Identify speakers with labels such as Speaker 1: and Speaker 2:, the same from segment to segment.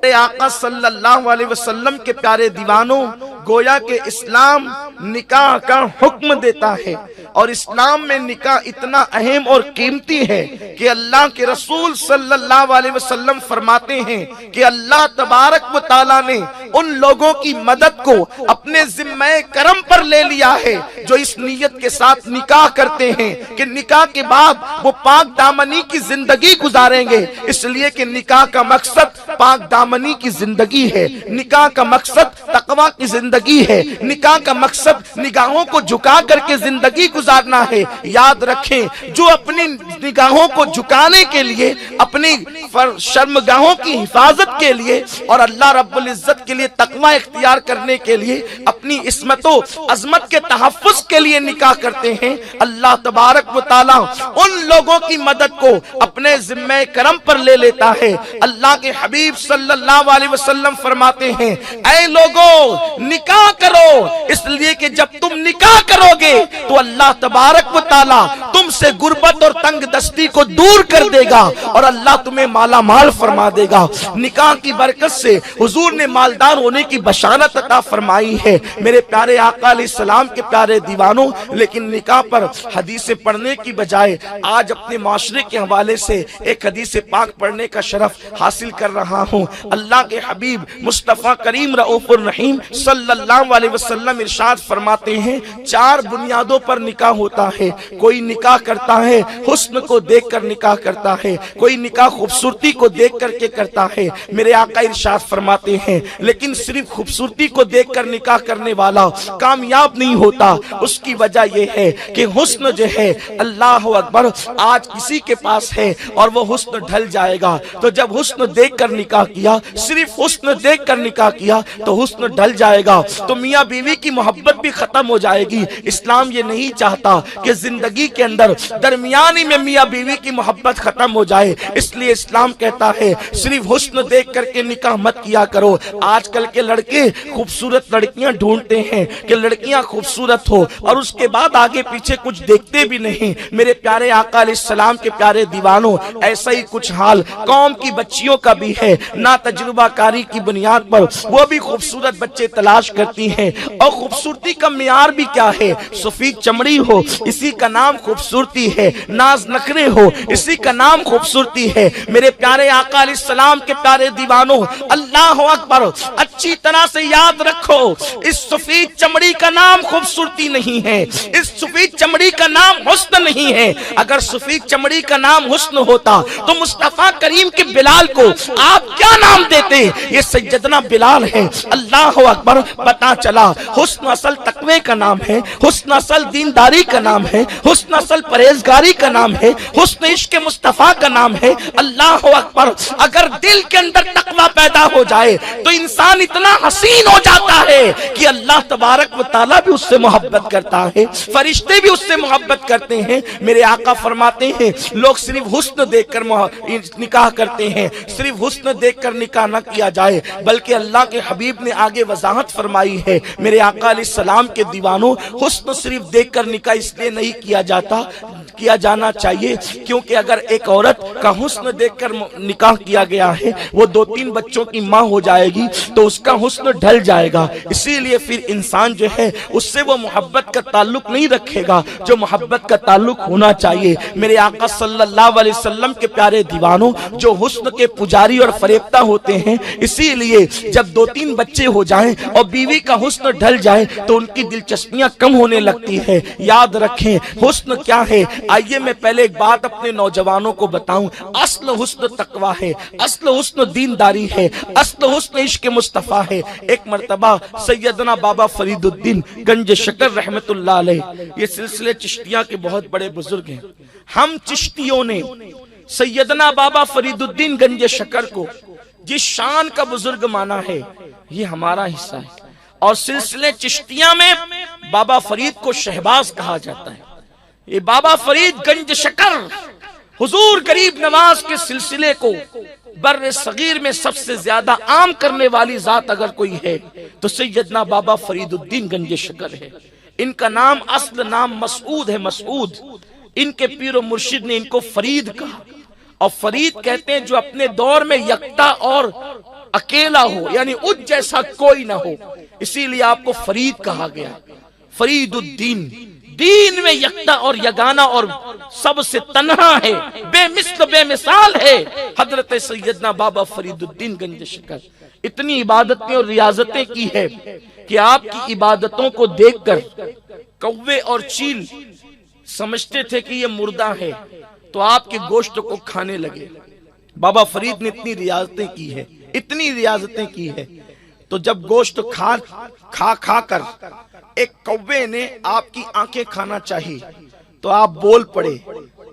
Speaker 1: ہمارے آقا صلی اللہ علیہ وسلم کے پیارے دیوانوں، گویا کہ اسلام نکاح کا حکم دیتا ہے، اور اسلام میں نکاح اتنا اہم اور قیمتی ہے کہ اللہ کے رسول صلی اللہ علیہ وسلم فرماتے ہیں کہ اللہ تبارک و تعالیٰ نے ان لوگوں کی مدد کو اپنے ذمہ کرم پر لے لیا ہے جو اس نیت کے ساتھ نکاح کرتے ہیں کہ نکاح کے بعد وہ پاک دامنی کی زندگی گزاریں گے، اس لیے کہ نکاح کا مقصد پاک دامنی کی زندگی ہے، نکاح کا مقصد تقوی کی زندگی ہے، نکاح کا مقصد نگاہوں کو جھکا کر کے زندگی گزارنا ہے۔ یاد رکھیں، جو اپنی نگاہوں کو جھکانے کے لیے، اپنی شرمگاہوں کی حفاظت کے لیے اور اللہ رب العزت کے لیے تقوی اختیار کرنے کے لیے، اپنی عصمت و عظمت کے تحفظ کے لیے نکاح کرتے ہیں، اللہ تبارک و تعالیٰ ان لوگوں کی مدد کو اپنے ذمہ کرم پر لے لیتا ہے۔ اللہ کے حبیب صلی اللہ علیہ وسلم فرماتے ہیں، اے لوگوں نکاح کرو، اس لیے کہ جب تم نکاح کرو گے تو اللہ تبارک و تعالیٰ تم سے غربت اور تنگ دستی کو دور کر دے گا اور اللہ تمہیں مالا مال فرما دے گا۔ نکاح کی برکت سے حضور نے مالدار ہونے کی بشارت عطا فرمائی ہے۔ میرے پیارے آقا علیہ السلام کے پیارے دیوانوں، لیکن نکاح پر حدیثیں پڑھنے کی بجائے آج اپنے معاشرے کے حوالے سے ایک حدیث پاک پڑھنے کا شرف حاصل کر رہا ہوں۔ اللہ کے حبیب مصطفیٰ کریم رؤوف الرحیم صلی اللہ علیہ وسلم ارشاد فرماتے ہیں، 4 بنیادوں پر نکاح ہوتا ہے۔ کوئی نکاح کرتا ہے حسن کو دیکھ کر نکاح کرتا ہے، کوئی نکاح خوبصورتی کو دیکھ کر کے کرتا ہے۔ میرے آقا ارشاد فرماتے ہیں، لیکن صرف خوبصورتی کو دیکھ کر نکاح کرنے والا کامیاب نہیں ہوتا۔ اس کی وجہ یہ ہے کہ حسن جو ہے، اللہ اکبر، آج کسی کے پاس ہے اور وہ حسن ڈھل جائے گا، تو جب حسن دیکھ کر نکاح کیا، صرف حسن دیکھ کر نکاح کیا تو حسن ڈھل جائے گا، تو میاں بیوی کی محبت بھی ختم ہو جائے گی۔ اسلام یہ نہیں چاہتا کہ زندگی کے اندر درمیانی میں میاں بیوی کی محبت ختم ہو جائے، اس لیے اسلام کہتا ہے صرف حسن دیکھ کر کے نکاح مت کیا کرو۔ آج کل کے لڑکے خوبصورت لڑکیاں ڈھونڈتے ہیں کہ لڑکیاں خوبصورت ہو اور اس کے بعد آگے پیچھے کچھ دیکھتے بھی نہیں۔ میرے پیارے آقا علیہ السلام کے پیارے دیوانوں، ایسا ہی کچھ حال قوم کی بچیوں کا بھی ہے۔ نا تجربہ کاری کی بنیاد پر وہ بھی خوبصورت بچے تلاش کرتی ہیں، اور خوبصورتی کا معیار بھی کیا ہے؟ سفید چمڑی ہو، اسی کا نام خوبصورتی ہے، ناز نخرے ہو، اسی کا نام خوبصورتی ہے۔ میرے پیارے آقا علیہ السلام کے پیارے دیوانوں، اللہ اکبر، اچھی طرح سے یاد رکھو، اس سفید چمڑی کا نام خوبصورتی نہیں ہے، اس سفید چمڑی کا نام حسن نہیں ہے۔ اگر سفید چمڑی کا نام حسن ہوتا تو مصطفیٰ کریم کے بلال کو آپ کیا نام دیتے؟ یہ سیدنا بلال ہے۔ اللہ اکبر، پتا چلا حسن اصل تقوی کا نام ہے، حسن اصل دینداری کا نام ہے، حسن اصل پرہیزگاری کا نام ہے، حسن عشق مصطفیٰ کا نام ہے۔ اللہ اکبر، اگر دل کے اندر تقوی پیدا ہو جائے تو انسان اتنا حسین ہو جاتا ہے کہ اللہ تبارک و تعالیٰ بھی اس سے محبت کرتا ہے، فرشتے بھی اس سے محبت کرتے ہیں۔ میرے آقا فرماتے ہیں، لوگ صرف حسن دیکھ کر نکاح کرتے ہیں، صرف حسن دیکھ کر نکاح نہ کیا جائے، بلکہ اللہ کے حبیب نے آگے وضاحت فرمائی ہے۔ میرے آقا علیہ السلام کے دیوانوں، حسن صرف دیکھ کر نکاح اس لیے نہیں کیا جانا چاہیے کیونکہ اگر ایک عورت کا حسن دیکھ کر نکاح کیا گیا ہے، وہ 2-3 بچوں کی ماں ہو جائے گی تو اس کا حسن ڈھل جائے گا۔ اسی لیے پھر انسان جو ہے اس سے وہ محبت کا تعلق نہیں رکھے گا جو محبت کا تعلق ہونا چاہیے۔ میرے آقا صلی اللہ علیہ وسلم کے پیارے دیوانوں، جو حسن کے پجاری اور فریبتہ ہوتے ہیں، اسی لیے جب 2-3 بچے ہو جائیں اور بیوی کا حسن ڈھل جائے تو ان کی دلچسپیاں کم ہونے لگتی ہے۔ یاد رکھیں حسن کیا ہے۔ آئیے میں پہلے ایک بات اپنے نوجوانوں کو بتاؤں، اصل حسن تقوی ہے، اصل حسن دینداری ہے، اصل حسن عشق مصطفیٰ ہے۔ ایک مرتبہ سیدنا بابا فرید الدین گنج شکر رحمت اللہ علیہ، یہ سلسلے چشتیہ کے بہت بڑے بزرگ ہیں، ہم چشتیوں نے سیدنا بابا فرید الدین گنج شکر کو جس شان کا بزرگ مانا ہے، یہ ہمارا حصہ ہے، اور سلسلے چشتیہ میں بابا فرید کو شہباز کہا جاتا ہے۔ یہ بابا فرید گنج شکر حضور غریب نواز کے سلسلے کو بر صغیر میں سب سے زیادہ عام کرنے والی ذات اگر کوئی ہے تو سیدنا بابا فرید الدین گنج شکر ہے۔ ان کا نام اصل نام مسعود ہے، مسعود۔ ان کے پیر و مرشد نے ان کو فرید کہا، اور فرید کہتے ہیں جو اپنے دور میں یکتا اور اکیلا ہو، یعنی اس جیسا کوئی نہ ہو، اسی لیے آپ کو فرید کہا گیا، فرید الدین، دین میں یکتا اور یگانہ اور سب سے تنہا ہے، بے مثل بے مثال ہے حضرت سیدنا بابا فرید الدین گنج شکر۔ اتنی عبادتیں اور ریاضتیں کی ہے کہ آپ کی عبادتوں کو دیکھ کر کوے اور چیل سمجھتے تھے کہ یہ مردہ ہے، تو آپ کے گوشت کو کھانے لگے۔ بابا فرید نے اتنی ریاضتیں کی ہے، اتنی ریاضتیں کی ہے، تو جب گوشت کھا کر ایک کوے نے آپ کی آنکھیں کھانا چاہی تو آپ بول پڑے،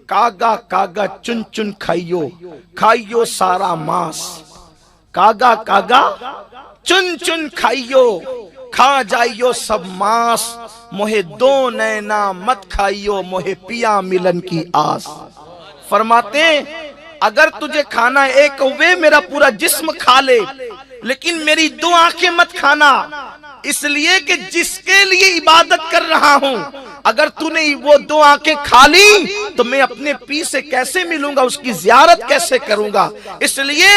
Speaker 1: کاگا کاگا چن چن کھائیو، کھائیو سارا ماس، کاگا کاگا چن چن کھائیو، کھا جائیو سب ماس، موہے دو نینا مت کھائیو، موہے پیا ملن کی آس۔ فرماتے ہیں اگر تجھے کھانا ہے ایک کوے میرا پورا جسم کھا لے، لیکن میری دو آنکھیں مت کھانا، اس لیے کہ جس کے لیے عبادت کر رہا ہوں اگر تو نے وہ دو آنکھیں کھا لی تو میں اپنے پی سے کیسے ملوں گا، اس کی زیارت کیسے کروں گا، اس لیے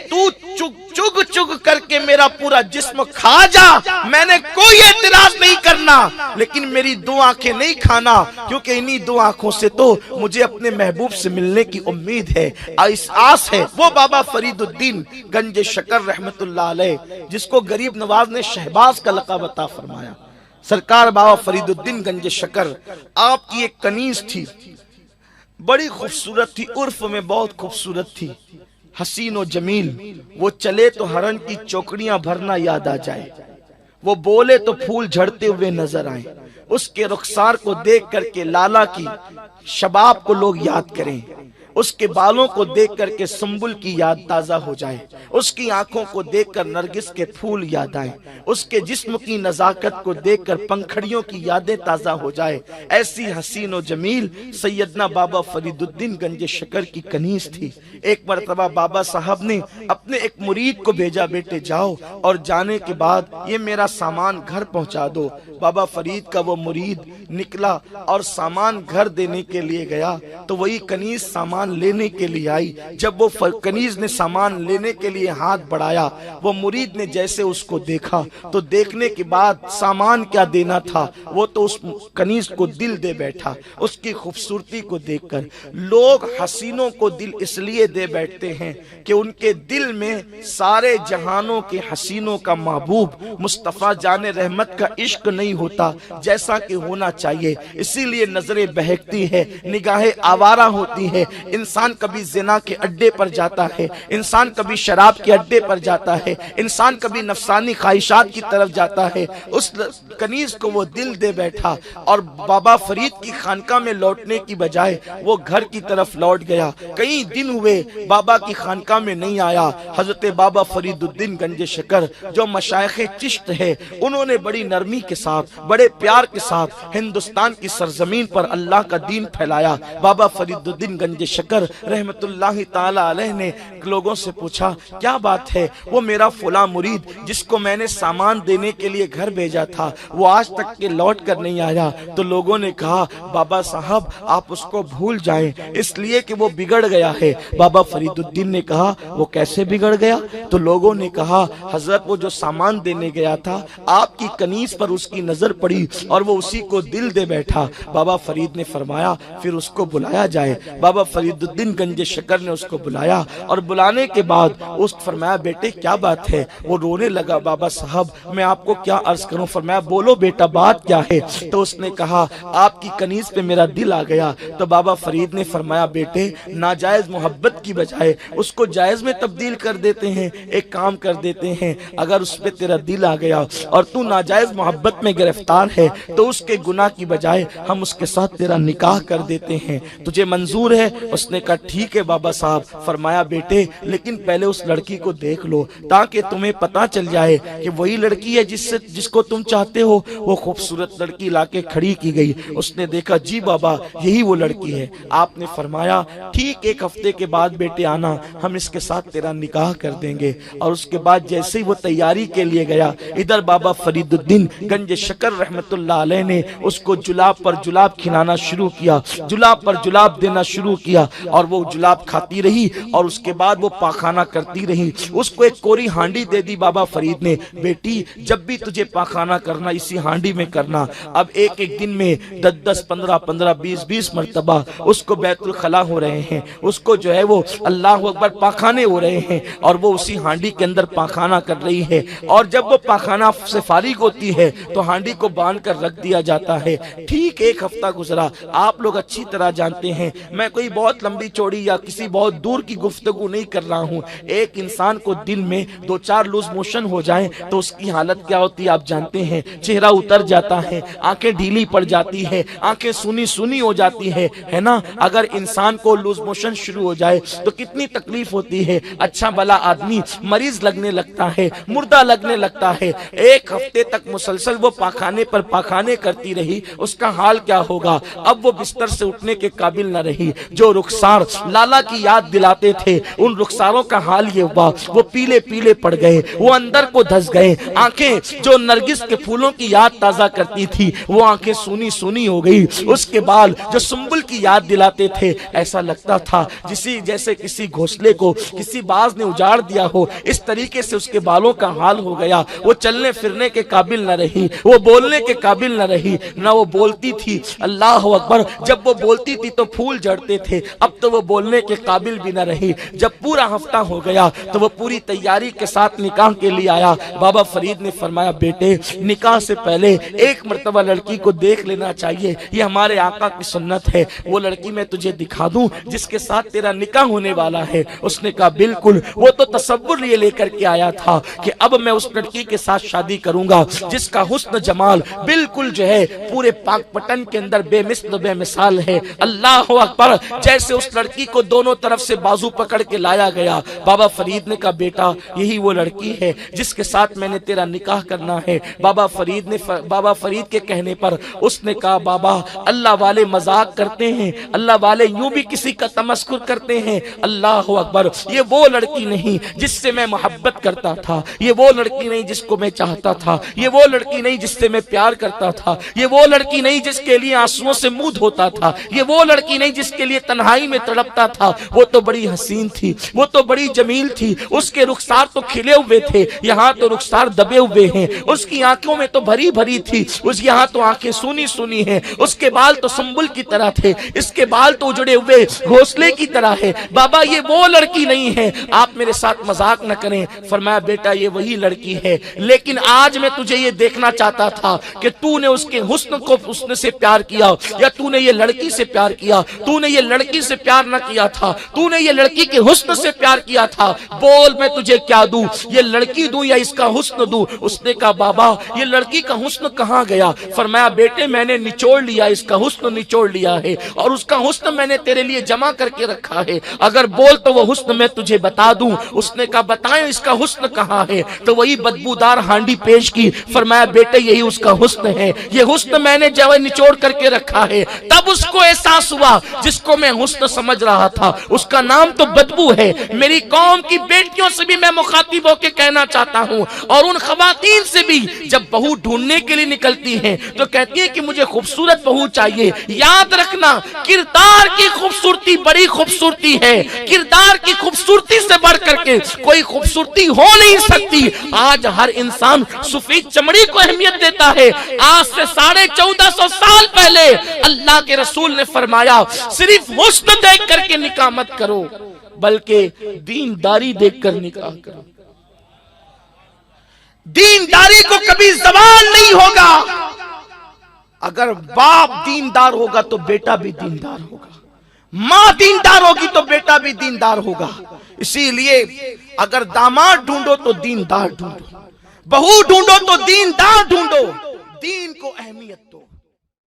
Speaker 1: تو چگ چگ کر کے میرا پورا جسم کھا جا، میں نے کوئی اعتراض نہیں کرنا، لیکن میری دو آنکھیں نہیں کھانا، کیونکہ انہی دو آنکھوں سے تو مجھے اپنے محبوب سے ملنے کی امید ہے، اس آس ہے۔ وہ بابا فرید الدین گنج شکر رحمت اللہ علیہ، جس کو غریب نواز نے شہباز کا لقب عطا فرمایا، سرکار بابا فرید الدین گنج شکر، آپ کی ایک کنیز تھی، بڑی خوبصورت تھی، عرف میں بہت خوبصورت تھی، حسین و جمیل، وہ چلے تو ہرن کی چوکڑیاں بھرنا یاد آ جائے، وہ بولے تو پھول جھڑتے ہوئے نظر آئیں، اس کے رخسار کو دیکھ کر کے لالا کی شباب کو لوگ یاد کریں، اس کے بالوں کو دیکھ کر کے سنبل کی یاد تازہ ہو جائے، اس کی آنکھوں کو دیکھ کر نرگس کے پھول یاد آئیں، اس کے جسم کی نزاکت کو دیکھ کر پنکھڑیوں کی یادیں تازہ ہو جائے، ایسی حسین و جمیل سیدنا بابا فرید الدین گنج شکر کی کنیز تھی۔ ایک مرتبہ بابا صاحب نے اپنے ایک مرید کو بھیجا، بیٹے جاؤ اور جانے کے بعد یہ میرا سامان گھر پہنچا دو۔ بابا فرید کا وہ مرید نکلا اور سامان گھر دینے کے لیے گیا تو وہی کنیز سامان لینے کے لیے آئی۔ جب وہ کنیز نے سامان لینے کے لیے ہاتھ بڑھایا، وہ مرید نے جیسے اس کو دیکھا تو دیکھنے کے بعد سامان کیا دینا تھا، وہ تو اس کنیز کو دل دے بیٹھا۔ اس کی خوبصورتی کو دیکھ کر لوگ حسینوں کو دل اس لیے دے بیٹھتے ہیں کہ ان کے دل میں سارے جہانوں کے حسینوں کا محبوب مصطفیٰ جان رحمت کا عشق نہیں ہوتا جیسا کہ ہونا چاہیے، اسی لیے نظریں بہکتی ہے، نگاہیں آوارہ ہوتی ہے، انسان کبھی زنا کے اڈے پر جاتا ہے، انسان کبھی شراب کے اڈے پر جاتا ہے، انسان کبھی نفسانی خواہشات کی طرف جاتا ہے۔ اس کنیز کو وہ دل دے بیٹھا اور بابا فرید کی خانقاہ میں لوٹنے کی بجائے وہ گھر کی طرف لوٹ گیا۔ کئی دن ہوئے بابا کی خانقاہ میں نہیں آیا۔ حضرت بابا فرید الدین گنج شکر جو مشائخ چشت ہے، انہوں نے بڑی نرمی کے ساتھ، بڑے پیار کے ساتھ ہندوستان کی سرزمین پر اللہ کا دین پھیلایا۔ بابا فرید الدین گنج شکر رحمت اللہ تعالی علیہ نے لوگوں سے پوچھا کیا بات ہے، وہ میرا فلاں مرید جس کو میں نے سامان دینے کے لیے گھر بھیجا تھا وہ آج تک کے لوٹ کر نہیں آیا۔ تو لوگوں نے کہا بابا صاحب آپ اس کو بھول جائیں اس لیے کہ وہ بگڑ گیا ہے۔ بابا فرید الدین نے کہا وہ کیسے بگڑ گیا؟ تو لوگوں نے کہا حضرت وہ جو سامان دینے گیا تھا آپ کی کنیز پر اس کی نظر پڑی اور وہ اسی کو دل دے بیٹھا۔ بابا فرید نے فرمایا پھر اس کو بلایا جائے۔ بابا فرید الدین گنج شکر نے اس کو بلایا اور بلانے کے بعد اس فرمایا بیٹے کیا بات ہے؟ وہ رونے لگا، بابا صاحب میں آپ کو کیا عرض کروں؟ فرمایا بولو بیٹا بات کیا ہے؟ تو اس نے کہا آپ کی کنیز پہ میرا دل آ گیا۔ تو بابا فرید نے فرمایا بیٹے ناجائز محبت کی بجائے اس کو جائز میں تبدیل کر دیتے ہیں، ایک کام کر دیتے ہیں، اگر اس پہ تیرا دل آ گیا اور تو ناجائز محبت میں گرفتار ہے تو اس کے گناہ کی بجائے ہم اس کے ساتھ تیرا نکاح کر دیتے ہیں، تجھے منظور ہے؟ اس نے کہا ٹھیک ہے بابا صاحب۔ فرمایا بیٹے لیکن پہلے اس لڑکی کو دیکھ لو تاکہ تمہیں پتا چل جائے کہ وہی لڑکی ہے جس کو تم چاہتے ہو۔ وہ خوبصورت لڑکی لا کے کھڑی کی گئی، اس نے دیکھا جی بابا یہی وہ لڑکی ہے۔ آپ نے فرمایا ٹھیک 1 ہفتے کے بعد بیٹے آنا، ہم اس کے ساتھ تیرا نکاح کر دیں گے۔ اور اس کے بعد جیسے ہی وہ تیاری کے لیے گیا، ادھر بابا فرید الدین گنج شکر رحمت اللہ علیہ نے اس کو جلاب پر جلاب کھلانا شروع کیا، جلاب پر جلاب دینا شروع کیا۔ اور وہ جلاب کھاتی رہی اور اس کے بعد وہ پاخانہ کرتی رہی۔ اس کو ایک کوری ہانڈی دے دی بابا فرید نے، بیٹی جب بھی تجھے پاخانہ کرنا اسی ہانڈی میں کرنا۔ اب ایک ایک دن میں 10 15 15 20 مرتبہ اس کو بیت الخلا ہو رہے ہیں، اس کو جو ہے وہ اللہ اکبر پاخانے ہو رہے ہیں، اور وہ اسی ہانڈی کے اندر پاخانہ کر رہی ہے۔ اور جب وہ پاخانہ سے فارغ ہوتی ہے تو ہانڈی کو باندھ کر رکھ دیا جاتا ہے۔ ٹھیک ایک ہفتہ گزرا، آپ لوگ اچھی طرح جانتے ہیں میں کوئی بہت لمبی چوڑی یا کسی بہت دور کی گفتگو نہیں کر رہا ہوں، ایک انسان کو دن میں 2-4 لوز موشن ہو جائیں تو اس کی حالت کیا ہوتی ہے آپ جانتے ہیں، چہرہ اتر جاتا ہے، آنکھیں ڈھیلی پڑ جاتی ہے، آنکھیں سونی سونی ہو جاتی ہے نا۔ اگر انسان کو لوز موشن شروع ہو جائے تو کتنی تکلیف ہوتی ہے، اچھا بلا آدمی مریض لگنے لگتا ہے، مردہ لگنے لگتا ہے۔ ایک ہفتے تک مسلسل وہ پاخانے پر پاخانے کرتی رہی، اس کا حال کیا ہوگا؟ اب وہ بستر سے اٹھنے کے قابل نہ رہی۔ جو رخسار لالا کی یاد دلاتے تھے ان رخساروں کا حال یہ ہوا، وہ پیلے پیلے پڑ گئے، وہ اندر کو دھس گئے۔ آنکھیں جو نرگس کے پھولوں کی یاد تازہ کرتی تھی وہ آنکھیں سونی سونی ہو گئی۔ اس کے بال جو سنبل کی یاد دلاتے تھے ایسا لگتا تھا جیسے کسی گھونسلے کو کسی باز نے اجاڑ دیا ہو، اس طریقے سے اس کے بالوں کا حال ہو گیا۔ وہ چلنے پھرنے کے قابل نہ رہی، وہ بولنے کے قابل نہ رہی، نہ وہ بولتی تھی۔ اللہ اکبر، جب وہ بولتی تھی تو پھول جھڑتے تھے، اب تو وہ بولنے کے قابل بھی نہ رہی۔ جب پورا ہفتہ ہو گیا تو وہ پوری تیاری کے ساتھ نکاح کے لیے آیا۔ بابا فرید نے فرمایا بیٹے نکاح سے پہلے ایک مرتبہ لڑکی کو دیکھ لینا چاہیے، یہ ہمارے آقا کی سنت ہے۔ وہ لڑکی میں تجھے دکھا دوں جس کے ساتھ تیرا نکاح ہونے والا ہے؟ اس نے کہا بالکل۔ وہ تو تصور یہ لے کر کے آیا تھا کہ اب میں اس لڑکی کے ساتھ شادی کروں گا جس کا حسن جمال بالکل جو ہے پورے پاک پٹن کے اندر بے مثل بے مثال ہے۔ اللہ اکبر، جیسے اس لڑکی کو دونوں طرف سے بازو پکڑ کے لایا گیا، بابا فرید نے کہا بیٹا یہی وہ لڑکی ہے جس کے ساتھ میں نے تیرا نکاح کرنا ہے۔ بابا فرید کے کہنے پر اس نے کہا بابا اللہ والے مذاق کرتے ہیں، اللہ والے یوں بھی کسی کا تمسخر کرتے ہیں۔ اللہ اکبر، یہ وہ لڑکی نہیں جس سے میں محبت کرتا تھا، یہ وہ لڑکی نہیں جس کو میں چاہتا تھا، یہ وہ لڑکی نہیں جس سے میں پیار کرتا تھا، یہ وہ لڑکی نہیں جس کے لیے آنسوؤں سے منہ دھوتا تھا، یہ وہ لڑکی نہیں جس کے لیے تنہائی میں تڑپتا تھا۔ وہ تو بڑی حسین تھی، وہ تو بڑی جمیل تھی، اس کے رخسار تو کھلے ہوئے تھے، یہاں تو رخسار دبے ہوئے ہیں۔ اس کی آنکھوں میں تو بھری بھری تھی، اس یہاں تو آنکھیں سونی سونی ہیں۔ اس کے بال تو سنبل کی طرح تھے، اس کے بال تو اجڑے ہوئے گھونسلے کی طرح ہے۔ بابا یہ وہ لڑکی نہیں ہے، آپ میرے ساتھ مذاق نہ کریں۔ فرمایا بیٹا یہ وہی لڑکی ہے، لیکن آج میں تجھے یہ دیکھنا چاہتا تھا کہ تو نے اس کے حسن کو حسن سے پیار کیا یا تو نے یہ لڑکی سے پیار کیا۔ تو نے یہ لڑکی سے پیار نہ کیا تھا، تو نے یہ لڑکی کے حسن سے پیار کیا تھا۔ بول میں تجھے کیا دوں، یہ لڑکی دوں یا اس کا حسن دوں؟ اس نے کہا بابا یہ لڑکی کا حسن کہاں گیا؟ فرمایا بیٹے میں نے نچوڑ لیا، اس کا حسن نچوڑ لیا ہے، اور اس کا حسن میں نے تیرے لیے جمع کر کے رکھا ہے، اگر بول تو وہ حسن میں تجھے بتا دوں۔ اس نے کہا بتائیں اس کا حسن کہاں ہے؟ تو وہی بدبودار ہانڈی پیش کی۔ فرمایا بیٹے یہی اس کا حسن ہے، یہ حسن میں نے جو نچوڑ کر کے رکھا ہے۔ تب اس کو احساس ہوا جس کو میں حسن سمجھ رہا تھا اس کا نام تو بدبو ہے۔ میری قوم کی بیٹیوں سے بھی میں مخاطب ہو کے کہنا چاہتا ہوں، اور ان خواتین سے بھی جب بہو ڈھونڈنے کے لیے نکلتی ہیں تو کہتی ہیں کہ مجھے خوبصورت بہو چاہیے، یاد رکھنا کردار کی خوبصورتی بڑی خوبصورتی ہے، کردار کی خوبصورتی سے بڑھ کر کے کوئی خوبصورتی ہو نہیں سکتی۔ آج ہر انسان سفید چمڑی کو اہمیت دیتا ہے، آج سے 1450 سال پہلے اللہ کے رسول نے فرمایا صرف حسن دیکھ کر کے نکاح مت کرو بلکہ دینداری دیکھ کر نکاح کرو۔ دینداری کو کبھی زوال نہیں ہوگا، اگر باپ دیندار ہوگا تو بیٹا بھی دیندار ہوگا، ماں دیندار ہوگی تو بیٹا بھی دیندار ہوگا۔ اسی لیے اگر داماد ڈھونڈو تو دیندار ڈھونڈو، بہو ڈھونڈو تو دیندار ڈھونڈو، دین کو اہمیت